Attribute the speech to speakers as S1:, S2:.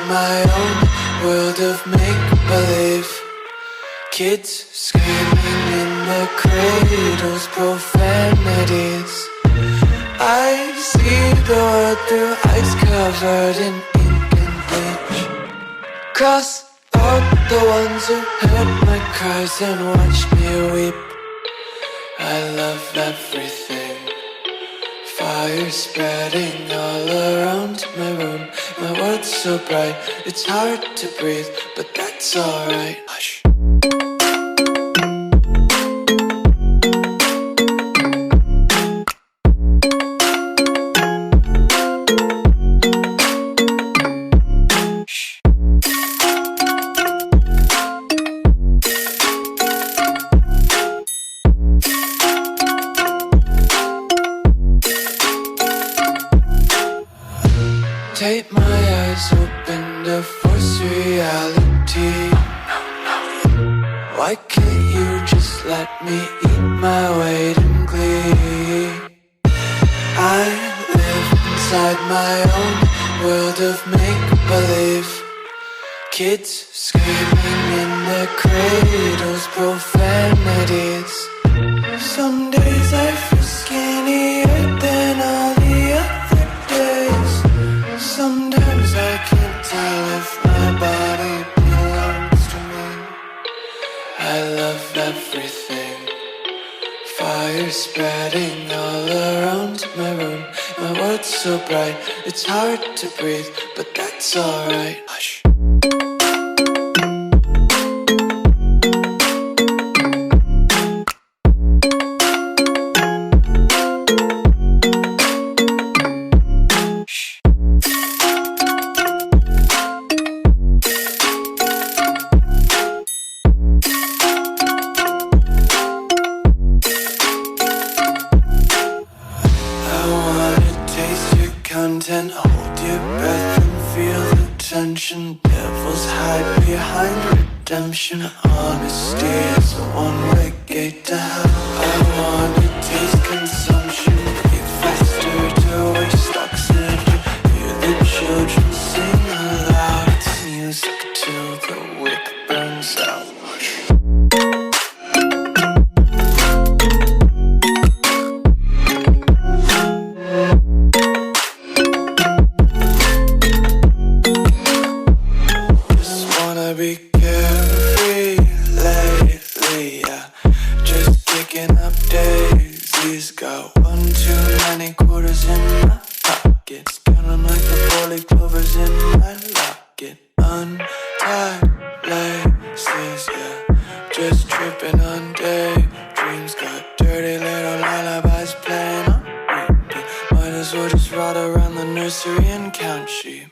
S1: my own world of make-believe. Kids screaming in the cradles, profanities. I see the world through ice covered in ink and bleach. Cross out the ones who heard my cries and watched me weep. I love everything. Fire spreading all around my room. My world's so bright, it's hard to breathe, but that's alright. Hush. Tape my eyes open to force reality. Why can't you just let me eat my weight in glee? I live inside my own world of make-believe. Kids screaming in their cradles, profanities. Some days I feel skinnier than all the other days. Sometimes I can't tell if my body belongs to me. I love everything. Fire spreading all around my room. My world's so bright, it's hard to breathe, but that's alright. Hush. Content, hold your breath and feel the tension. Devils hide behind redemption. Honesty is a one-way gate to hell. I wanna taste consumption, breathe faster to waste oxygen. Hear the children sing aloud. It's music till the wick burns out. Be carefree lately, yeah. Just kicking up daisies. Got one too many quarters in my pockets. Counting like the four-leaf clovers in my locket. Untied laces, yeah. Just tripping on daydreams. Got dirty little lullabies playing on repeat. Might as well just ride around the nursery and count sheep.